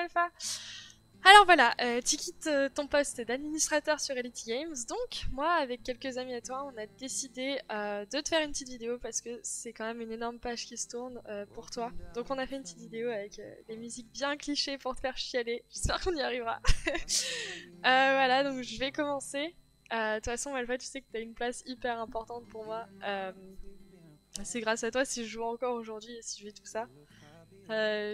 Malfa. Alors voilà, tu quittes ton poste d'administrateur sur Elite Games, donc moi avec quelques amis à toi on a décidé de te faire une petite vidéo parce que c'est quand même une énorme page qui se tourne pour toi. Donc on a fait une petite vidéo avec des musiques bien clichés pour te faire chialer, j'espère qu'on y arrivera. Voilà, donc je vais commencer. De toute façon Malfa, tu sais que tu as une place hyper importante pour moi. C'est grâce à toi si je joue encore aujourd'hui et si je fais tout ça.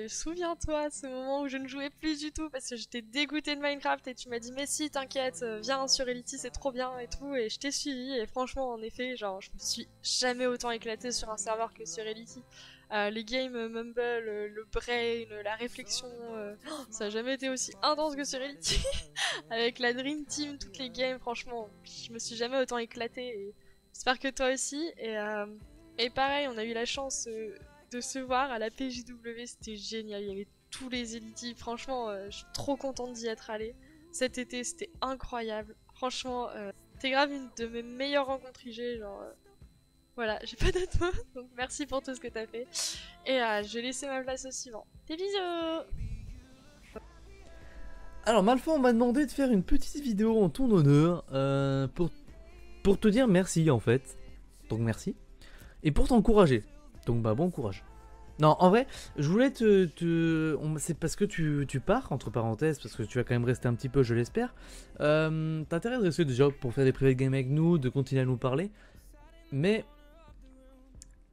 Souviens-toi ce moment où je ne jouais plus du tout parce que j'étais dégoûtée de Minecraft et tu m'as dit mais si t'inquiète viens sur Elite c'est trop bien et tout et je t'ai suivi et franchement en effet genre je me suis jamais autant éclatée sur un serveur que sur Elite. Les games Mumble, le brain, la réflexion, ça a jamais été aussi intense que sur Elite. Avec la Dream Team, toutes les games franchement je me suis jamais autant éclatée et j'espère que toi aussi et pareil on a eu la chance de se voir à la PJW, c'était génial, il y avait tous les élites, franchement, je suis trop contente d'y être allée. Cet été, c'était incroyable. Franchement, t'es grave une de mes meilleures rencontres IG, genre... voilà, j'ai pas d'autres mots, donc merci pour tout ce que t'as fait. Et je vais laisser ma place au suivant. Des bisous. Alors Malfa, on m'a demandé de faire une petite vidéo en ton honneur pour te dire merci en fait. Donc merci. Et pour t'encourager. Donc bah bon courage. Non, en vrai, je voulais c'est parce que tu pars, entre parenthèses, parce que tu vas quand même rester un petit peu, je l'espère. T'as intérêt de rester déjà pour faire des private games avec nous, de continuer à nous parler. Mais,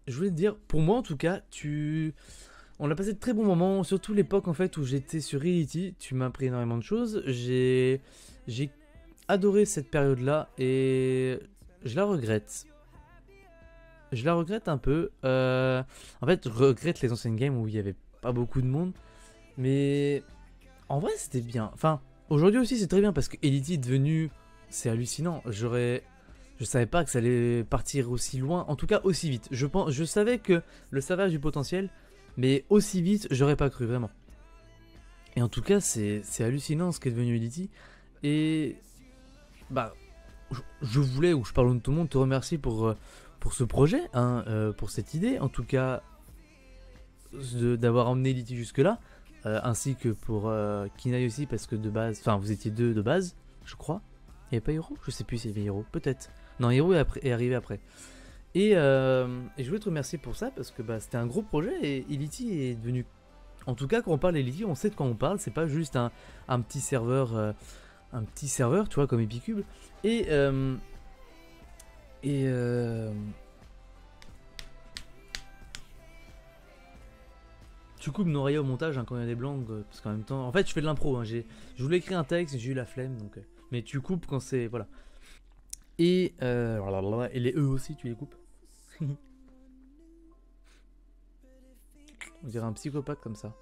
je voulais te dire, pour moi en tout cas, on a passé de très bons moments, surtout l'époque en fait où j'étais sur Reality. Tu m'as appris énormément de choses. J'ai adoré cette période-là et je la regrette. Je la regrette un peu. En fait, je regrette les anciennes games où il n'y avait pas beaucoup de monde. Mais en vrai, c'était bien. Enfin, aujourd'hui aussi, c'est très bien parce que Elite est devenu. C'est hallucinant. Je savais pas que ça allait partir aussi loin. En tout cas, aussi vite. Je savais que le serveur a du potentiel. Mais aussi vite, j'aurais pas cru vraiment. Et en tout cas, c'est hallucinant ce qu'est devenu Elite. Et. Bah. Je voulais, ou je parle de tout le monde, te remercier pour ce projet, hein, pour cette idée, en tout cas d'avoir emmené Liti jusque là, ainsi que pour Kinaï aussi, parce que de base, enfin vous étiez deux de base, je crois. Il n'y avait pas Hiro? Je sais plus s'il y avait Hiro, peut-être. Non, Hiro est arrivé après. Et je voulais te remercier pour ça, parce que bah, c'était un gros projet, et Eliti est devenu... En tout cas, quand on parle d'Eliti, on sait de quoi on parle, c'est pas juste un petit serveur... un petit serveur, tu vois, comme Epicube. Et tu coupes Noria au montage hein, quand il y a des blancs, parce qu'en même temps... En fait, je fais de l'impro, hein, je voulais écrire un texte, j'ai eu la flemme, donc... mais tu coupes quand c'est... Voilà. Et les E aussi, tu les coupes. On dirait un psychopathe comme ça.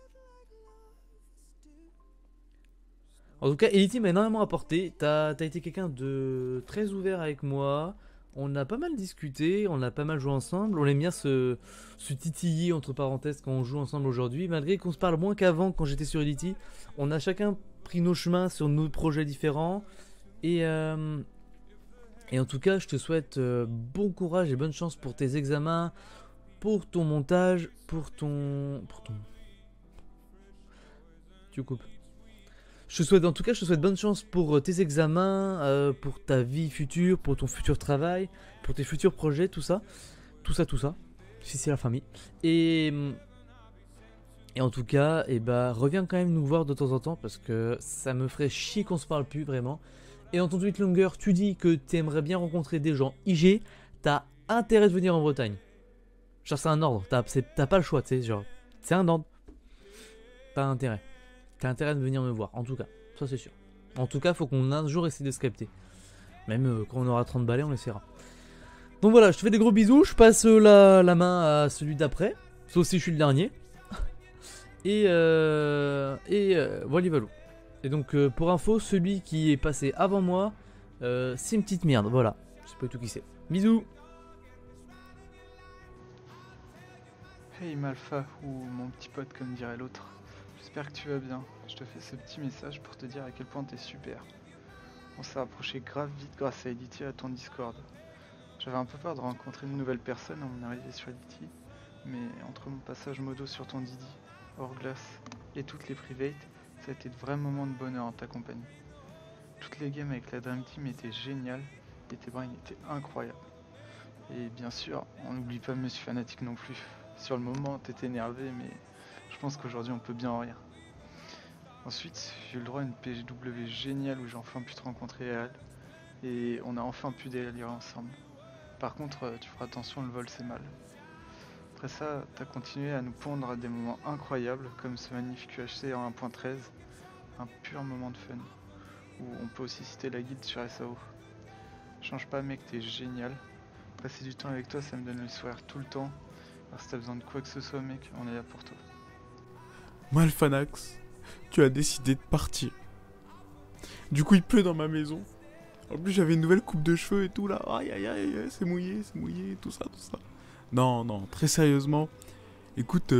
En tout cas, Elite m'a énormément apporté. T'as été quelqu'un de très ouvert avec moi. On a pas mal discuté, on a pas mal joué ensemble. On aime bien se titiller entre parenthèses quand on joue ensemble aujourd'hui. Malgré qu'on se parle moins qu'avant quand j'étais sur Elite, on a chacun pris nos chemins sur nos projets différents. Et en tout cas, je te souhaite bon courage et bonne chance pour tes examens, pour ton montage, pour ton... Tu coupes. En tout cas, je te souhaite bonne chance pour tes examens, pour ta vie future, pour ton futur travail, pour tes futurs projets, tout ça. Tout ça, tout ça. Si c'est la famille. Et en tout cas, reviens quand même nous voir de temps en temps parce que ça me ferait chier qu'on se parle plus vraiment. Et dans ton tweet longer, tu dis que tu aimerais bien rencontrer des gens IG. T'as intérêt de venir en Bretagne. Genre, c'est un ordre. T'as pas le choix, tu sais. Genre, c'est un ordre. T'as intérêt. T'as intérêt de venir me voir, en tout cas, ça c'est sûr. En tout cas, faut qu'on un jour essaie de se capter. Même quand on aura 30 balais, on essaiera. Donc voilà, je te fais des gros bisous, je passe la main à celui d'après. Sauf si je suis le dernier. Et voilà, voilà. Et donc pour info, celui qui est passé avant moi, c'est une petite merde, voilà. Je sais pas tout qui c'est. Bisous. Hey Malfa, ou mon petit pote comme dirait l'autre. J'espère que tu vas bien. Je te fais ce petit message pour te dire à quel point t'es super. On s'est rapproché grave vite grâce à Elite et à ton Discord. J'avais un peu peur de rencontrer une nouvelle personne à mon arrivée sur Elite, mais entre mon passage modo sur ton Didi, hors glace et toutes les privates, Ça a été de vrais moments de bonheur en ta compagnie. Toutes les games avec la Dream Team étaient géniales et tes brains étaient incroyables. Et bien sûr, on n'oublie pas Monsieur Fanatic non plus. Sur le moment, t'étais énervé, mais je pense qu'aujourd'hui on peut bien en rire. Ensuite, j'ai eu le droit à une PGW géniale où j'ai enfin pu te rencontrer Al. Et on a enfin pu délirer ensemble. Par contre, tu feras attention, le vol c'est mal. Après ça, t'as continué à nous pondre à des moments incroyables, comme ce magnifique UHC en 1.13, un pur moment de fun, où on peut aussi citer la guilde sur SAO. Change pas mec, t'es génial. Passer du temps avec toi, ça me donne le sourire tout le temps. Alors si t'as besoin de quoi que ce soit mec, on est là pour toi. Malfanax, tu as décidé de partir. Du coup, il pleut dans ma maison. En plus, j'avais une nouvelle coupe de cheveux et tout là. Aïe aïe aïe, c'est mouillé, tout ça, tout ça. Non, non, très sérieusement. Écoute,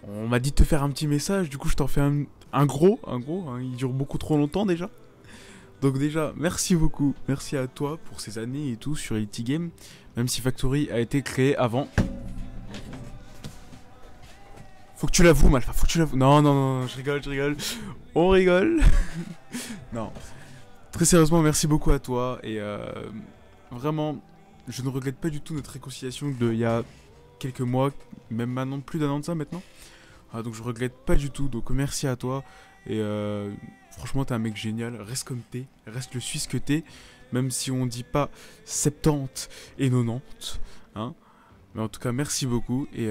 on m'a dit de te faire un petit message. Du coup, je t'en fais un gros, hein, il dure beaucoup trop longtemps déjà. Donc déjà, merci beaucoup. Merci à toi pour ces années et tout sur Elite Game. Même si Factory a été créé avant. Faut que tu l'avoues, Malfa, faut que tu l'avoues. Non, non, non, je rigole. On rigole. Non. Très sérieusement, merci beaucoup à toi. Et vraiment, je ne regrette pas du tout notre réconciliation d'il y a quelques mois. Même maintenant, plus d'un an de ça maintenant. Donc je regrette pas du tout. Donc merci à toi. Et franchement, t'es un mec génial. Reste comme t'es. Reste le Suisse que t'es. Même si on dit pas 70 et 90. Hein. Mais en tout cas, merci beaucoup. Et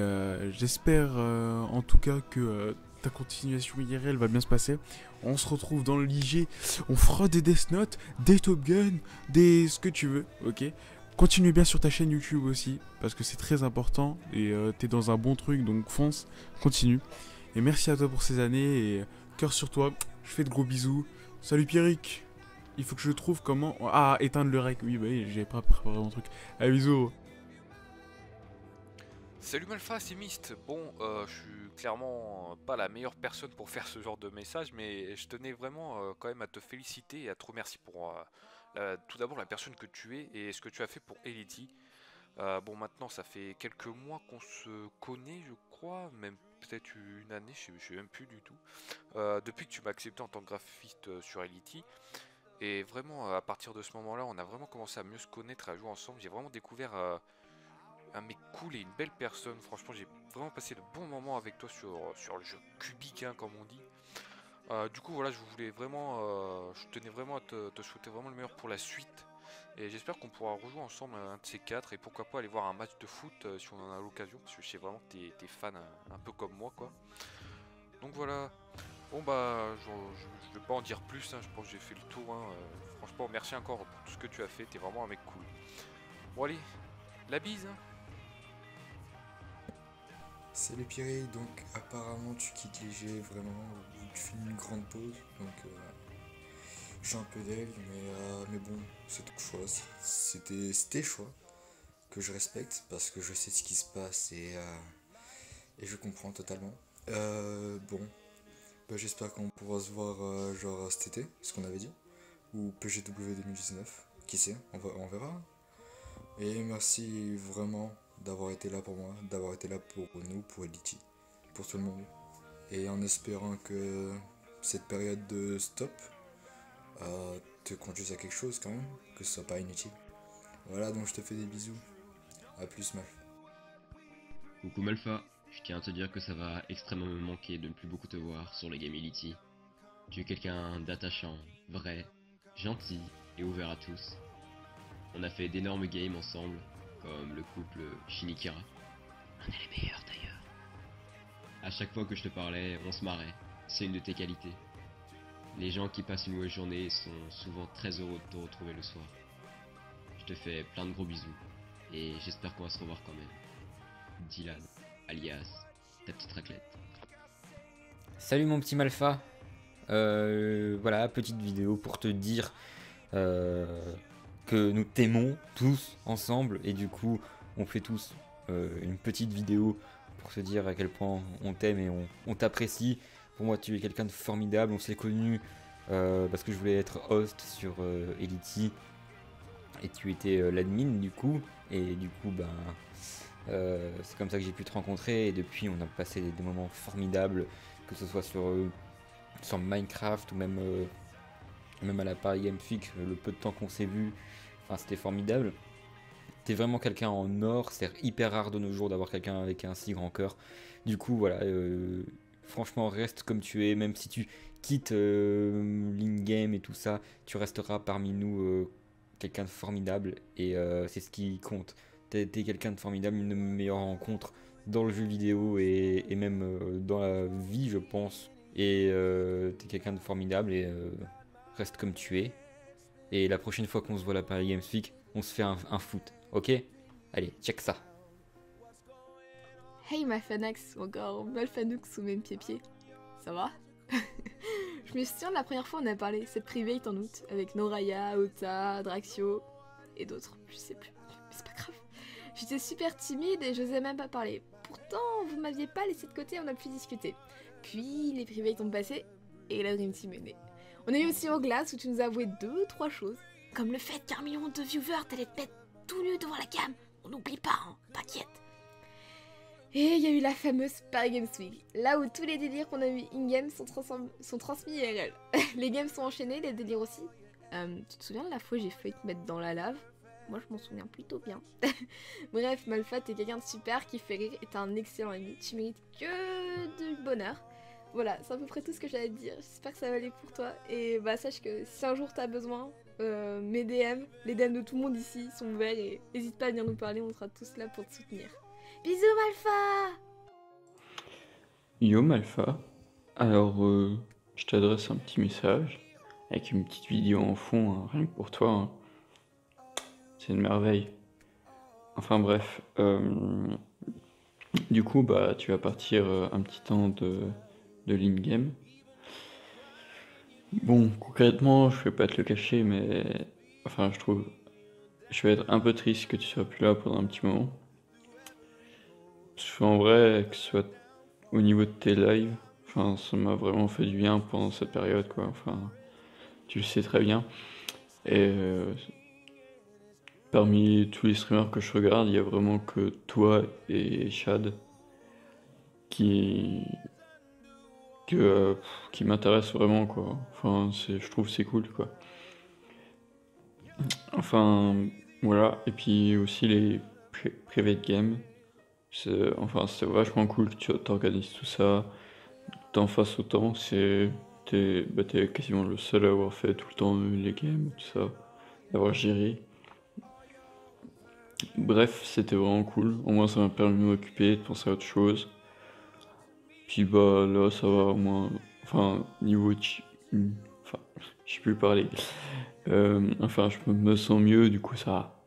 j'espère en tout cas que ta continuation IRL va bien se passer. On se retrouve dans le l'IG. On fera des Death Note, des Top Gun, des ce que tu veux. Ok. Continue bien sur ta chaîne YouTube aussi. Parce que c'est très important. Et t'es dans un bon truc. Donc fonce. Continue. Et merci à toi pour ces années. Et cœur sur toi. Je fais de gros bisous. Salut Pierrick. Il faut que je trouve comment. Ah, éteindre le rec. Oui, bah oui, j'avais pas préparé mon truc. Allez, bisous. Salut Malfa, c'est Myst. Bon, je suis clairement pas la meilleure personne pour faire ce genre de message, mais je tenais vraiment quand même à te féliciter et à te remercier pour tout d'abord la personne que tu es et ce que tu as fait pour Elite. Bon, maintenant ça fait quelques mois qu'on se connaît, je crois, même peut-être une année, je sais même plus du tout. Depuis que tu m'as accepté en tant que graphiste sur Elite. Et vraiment, à partir de ce moment-là, on a vraiment commencé à mieux se connaître, à jouer ensemble. J'ai vraiment découvert un mec cool et une belle personne. Franchement, j'ai vraiment passé de bons moments avec toi sur le jeu cubique, hein, comme on dit. Du coup, voilà, je tenais vraiment à te souhaiter vraiment le meilleur pour la suite. Et j'espère qu'on pourra rejouer ensemble un de ces quatre. Et pourquoi pas aller voir un match de foot si on en a l'occasion. Parce que je sais vraiment que t'es fan un peu comme moi, quoi. Donc voilà. Bon bah, je vais pas en dire plus, hein, je pense que j'ai fait le tour. Hein. Franchement, merci encore pour tout ce que tu as fait, t'es vraiment un mec cool. Bon allez, la bise hein. Salut Pierre, donc apparemment tu quittes léger vraiment, ou tu fais une grande pause, donc je suis un peu deg, mais bon, c'est ton choix, c'était tes choix, que je respecte, parce que je sais ce qui se passe et je comprends totalement. Bon. Bah, j'espère qu'on pourra se voir genre cet été, ce qu'on avait dit, ou PGW 2019, qui sait, on verra. Et merci vraiment d'avoir été là pour moi, d'avoir été là pour nous, pour Elite, pour tout le monde. Et en espérant que cette période de stop te conduise à quelque chose quand même, que ce soit pas inutile. Voilà, donc je te fais des bisous. A plus Malf. Coucou Malfa. Je tiens à te dire que ça va extrêmement me manquer de ne plus beaucoup te voir sur les Game Elite. Tu es quelqu'un d'attachant, vrai, gentil et ouvert à tous. On a fait d'énormes games ensemble, comme le couple Shinikira. On est les meilleurs d'ailleurs. À chaque fois que je te parlais, on se marrait. C'est une de tes qualités. Les gens qui passent une mauvaise journée sont souvent très heureux de te retrouver le soir. Je te fais plein de gros bisous. Et j'espère qu'on va se revoir quand même. Dylan. Alias ta petite raclette. Salut mon petit Malfa. Voilà, petite vidéo pour te dire que nous t'aimons tous ensemble et du coup on fait tous une petite vidéo pour se dire à quel point on t'aime et on t'apprécie. Pour moi tu es quelqu'un de formidable, on s'est connus parce que je voulais être host sur Elite et tu étais l'admin du coup et du coup ben c'est comme ça que j'ai pu te rencontrer et depuis on a passé des moments formidables, que ce soit sur sur Minecraft ou même à la Paris Games Week, le peu de temps qu'on s'est vu, enfin, c'était formidable. T'es vraiment quelqu'un en or, c'est hyper rare de nos jours d'avoir quelqu'un avec un si grand cœur. Du coup, voilà, franchement, reste comme tu es, même si tu quittes l'in-game et tout ça, tu resteras parmi nous quelqu'un de formidable et c'est ce qui compte. T'es quelqu'un de formidable, une de mes meilleures rencontres dans le jeu vidéo et même dans la vie, je pense. Et t'es quelqu'un de formidable et reste comme tu es. Et la prochaine fois qu'on se voit à la Paris Games Week, on se fait un foot, ok? Allez, check ça. Hey Malfanax, ou encore Malfanoux ou même Pied-Pied. Ça va? Je me souviens de la première fois on a parlé, cette private en août, avec Noraya, Ota, Draxio et d'autres, je sais plus. Mais c'est pas grave. J'étais super timide et j'osais même pas parler. Pourtant, vous m'aviez pas laissé de côté, on a pu discuter. Puis les privates ont passé et la Dream Team est née. On a eu aussi en glace où tu nous as avoué 2-3 choses. Comme le fait qu'un million de viewers t'allait te mettre tout nu devant la cam. On n'oublie pas, hein, t'inquiète. Et il y a eu la fameuse Paris Games Week, là où tous les délires qu'on a eu in-game sont transmis IRL. Les games sont enchaînés, les délires aussi. Tu te souviens de la fois où j'ai failli te mettre dans la lave? Moi je m'en souviens plutôt bien. Bref, Malfa, t'es quelqu'un de super qui fait rire et t'es un excellent ami. Tu mérites que du bonheur. Voilà, c'est à peu près tout ce que j'allais te dire. J'espère que ça va aller pour toi. Et bah sache que si un jour t'as besoin, mes DM, les DM de tout le monde ici sont ouverts et n'hésite pas à venir nous parler, on sera tous là pour te soutenir. Bisous Malfa! Yo Malfa, alors je t'adresse un petit message avec une petite vidéo en fond, hein, rien que pour toi. Hein. C'est une merveille. Enfin bref, du coup bah tu vas partir un petit temps de l'in-game. Bon, concrètement, je vais pas te le cacher, mais enfin je vais être un peu triste que tu sois plus là pendant un petit moment. Parce qu'en vrai, que ce soit au niveau de tes lives, enfin, ça m'a vraiment fait du bien pendant cette période, quoi. Enfin, tu le sais très bien. Et parmi tous les streamers que je regarde, il y a vraiment que toi et Chad qui m'intéressent vraiment, quoi. Enfin, je trouve que c'est cool, quoi. Enfin, voilà. Et puis aussi les private games. Enfin, c'est vachement cool que tu t'organises tout ça, t'en fasses autant. T'es quasiment le seul à avoir fait tout le temps les games, tout ça, d'avoir géré. Bref, c'était vraiment cool. Au moins, ça m'a permis de m'occuper, de penser à autre chose. Puis bah là, ça va au moins. Enfin, niveau. Enfin, je sais plus parler. Enfin, je me sens mieux, du coup, ça.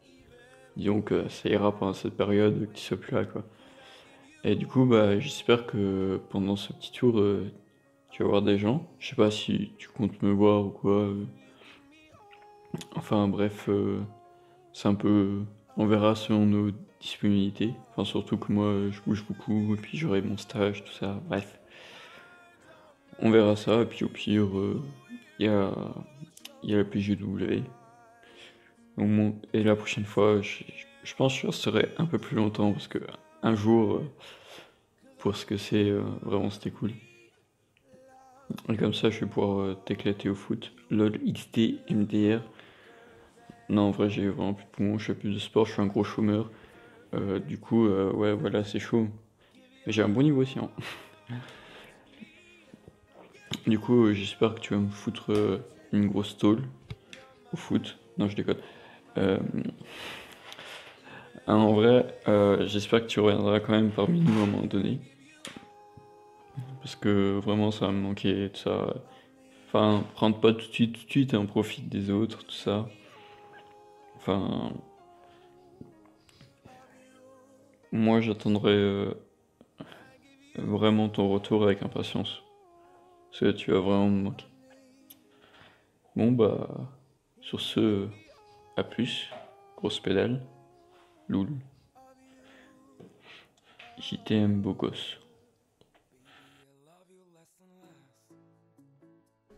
Disons que ça ira pendant cette période, que tu sois plus là, quoi. Et du coup, bah, j'espère que pendant ce petit tour, tu vas voir des gens. Je sais pas si tu comptes me voir ou quoi. Enfin, bref, c'est un peu. On verra selon nos disponibilités. Enfin, surtout que moi, je bouge beaucoup, et puis j'aurai mon stage, tout ça. Bref. On verra ça, et puis au pire, il y a la PGW. Et la prochaine fois, je pense que je resterai un peu plus longtemps, parce que un jour, pour ce que c'est, vraiment c'était cool. Et comme ça, je vais pouvoir t'éclater au foot. LOL, XD, MDR. Non, en vrai, j'ai vraiment plus de poumons, je fais plus de sport, je suis un gros chômeur. Du coup, ouais, voilà, c'est chaud. Mais j'ai un bon niveau aussi, hein. Du coup, j'espère que tu vas me foutre une grosse tôle au foot. Non, je déconne. En vrai, j'espère que tu reviendras quand même parmi nous à un moment donné. Parce que vraiment, ça va me manquer, tout ça. Enfin, prendre pas tout de suite et en profite des autres, tout ça. Enfin, moi j'attendrai vraiment ton retour avec impatience. Parce que tu vas vraiment me manquer. Bon bah, sur ce, à plus, grosse pédale, loul. JTM beau gosse.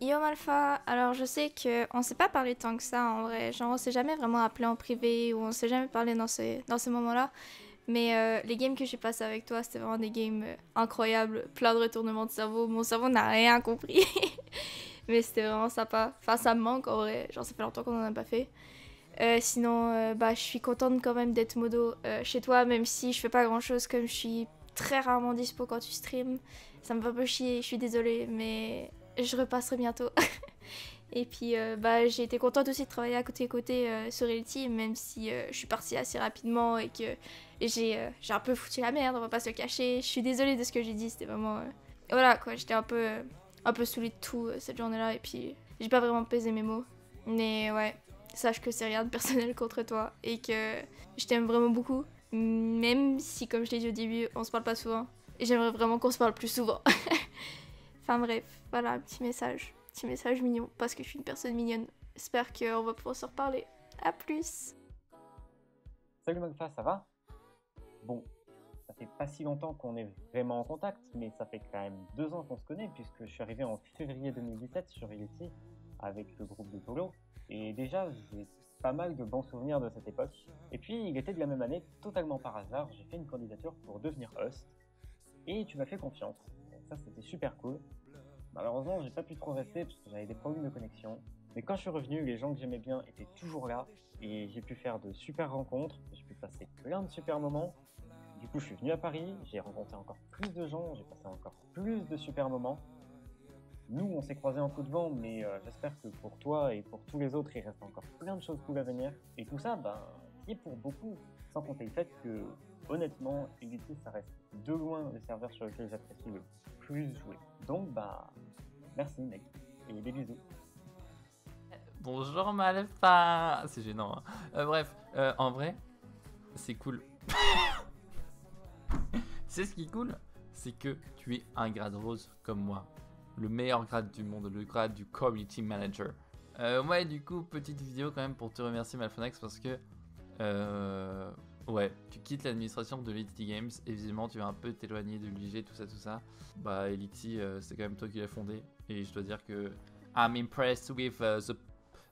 Yo Malfa, alors je sais qu'on s'est pas parlé tant que ça en vrai, genre on s'est jamais vraiment appelé en privé ou on s'est jamais parlé dans ces moments-là, Mais les games que j'ai passés avec toi, c'était vraiment des games incroyables, plein de retournements de cerveau. Mon cerveau n'a rien compris. Mais c'était vraiment sympa. Enfin, ça me manque en vrai. Genre, ça fait longtemps qu'on en a pas fait. Sinon, bah, je suis contente quand même d'être modo chez toi, même si je fais pas grand chose, comme je suis très rarement dispo quand tu streams. Ça me fait un peu chier, je suis désolée, mais je repasserai bientôt. Et puis, bah, j'ai été contente aussi de travailler à côté sur Reality, même si je suis partie assez rapidement et que j'ai un peu foutu la merde, on va pas se le cacher. Je suis désolée de ce que j'ai dit, c'était vraiment... voilà quoi, j'étais un peu saoulée de tout cette journée-là, et puis j'ai pas vraiment pesé mes mots. Mais ouais, sache que c'est rien de personnel contre toi, et que je t'aime vraiment beaucoup, même si, comme je l'ai dit au début, on se parle pas souvent. Et j'aimerais vraiment qu'on se parle plus souvent. Enfin bref, voilà, un petit message mignon, parce que je suis une personne mignonne. J'espère qu'on va pouvoir se reparler. À plus. Salut Magfa, ça va? Bon, ça fait pas si longtemps qu'on est vraiment en contact, mais ça fait quand même 2 ans qu'on se connaît, puisque je suis arrivé en février 2017 sur Reality avec le groupe de Polo, et déjà j'ai pas mal de bons souvenirs de cette époque. Et puis il était de la même année, totalement par hasard, j'ai fait une candidature pour devenir host, et tu m'as fait confiance. Et ça c'était super cool. Malheureusement, j'ai pas pu trop rester parce que j'avais des problèmes de connexion. Mais quand je suis revenu, les gens que j'aimais bien étaient toujours là. Et j'ai pu faire de super rencontres, j'ai pu passer plein de super moments. Du coup, je suis venu à Paris, j'ai rencontré encore plus de gens, j'ai passé encore plus de super moments. Nous, on s'est croisés en coup de vent, mais j'espère que pour toi et pour tous les autres, il reste encore plein de choses cool à venir. Et tout ça, ben, qui est pour beaucoup, sans compter le fait que, honnêtement, Unity, ça reste de loin les serveurs sur lesquels j'apprécie le plus jouer. Donc, bah, merci mec, et des bisous. Bonjour Malfa. C'est gênant, hein. Bref, en vrai, c'est cool. C'est ce qui est cool, c'est que tu es un grade rose comme moi. Le meilleur grade du monde, le grade du Community Manager. Ouais, du coup, petite vidéo quand même pour te remercier Malphonex, parce que ouais, tu quittes l'administration de Elity Games, évidemment tu vas un peu t'éloigner de l'UG, tout ça. Bah Elity, c'est quand même toi qui l'as fondé, et je dois dire que I'm impressed with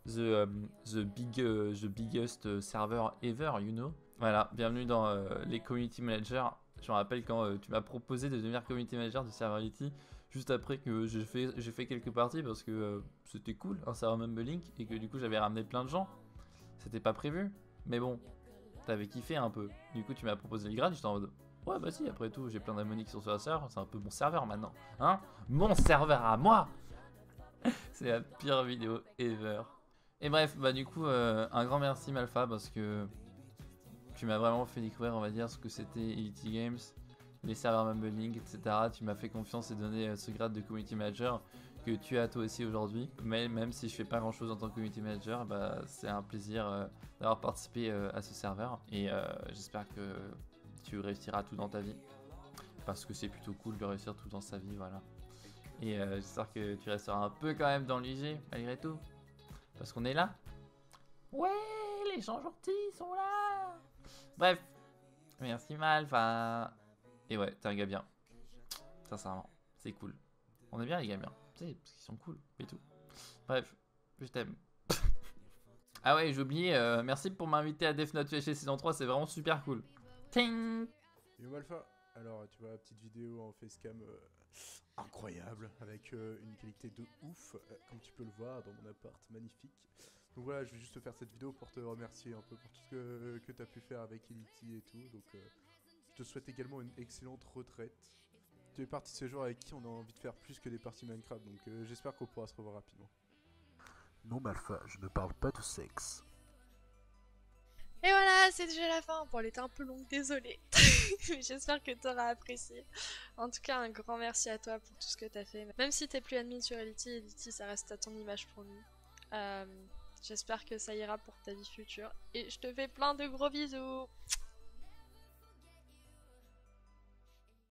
the biggest server ever, you know. Voilà, bienvenue dans les Community Managers. Je me rappelle quand tu m'as proposé de devenir Community Manager de server Elity, juste après que j'ai fait quelques parties, parce que c'était cool, un serveur Mumblelink, et que du coup j'avais ramené plein de gens. C'était pas prévu, mais bon, t'avais kiffé un peu. Du coup tu m'as proposé le grade, j'étais en mode ouais bah si, après tout j'ai plein d'ammonies qui sont sur la serveur, c'est un peu mon serveur maintenant, hein, mon serveur à moi. C'est la pire vidéo ever. Et bref, bah du coup un grand merci Malfa, parce que tu m'as vraiment fait découvrir, on va dire, ce que c'était Elity Games, les serveurs Mumblelink, etc. Tu m'as fait confiance et donné ce grade de Community Manager que tu as toi aussi aujourd'hui. Mais même si je fais pas grand chose en tant que Community Manager, bah, c'est un plaisir d'avoir participé à ce serveur. Et j'espère que tu réussiras tout dans ta vie, parce que c'est plutôt cool de réussir tout dans sa vie, voilà. Et j'espère que tu resteras un peu quand même dans l'UG malgré tout, parce qu'on est là. Ouais, les gens gentils sont là. Bref, merci Malfa. Et ouais, t'es un gars bien. Sincèrement, c'est cool. On est bien les gars bien, tu sais, parce qu'ils sont cool et tout. Bref, je t'aime. Ah ouais, j'ai oublié, merci pour m'inviter à Death Note UHC saison 3, c'est vraiment super cool. Ting. Yo Malfa, alors tu vois la petite vidéo en facecam incroyable, avec une qualité de ouf, comme tu peux le voir dans mon appart magnifique. Donc voilà, je vais juste te faire cette vidéo pour te remercier un peu pour tout ce que tu as pu faire avec Elity et tout. Donc je te souhaite également une excellente retraite. Tu es parti ce jour avec qui on a envie de faire plus que des parties Minecraft, donc j'espère qu'on pourra se revoir rapidement. Non Malfa, je ne parle pas de sexe. Et voilà, c'est déjà la fin. Bon, elle était un peu longue, désolée. Mais j'espère que t'auras apprécié. En tout cas, un grand merci à toi pour tout ce que t'as fait. Même si t'es plus admin sur Elity, Elity ça reste à ton image pour nous. J'espère que ça ira pour ta vie future. Et je te fais plein de gros bisous.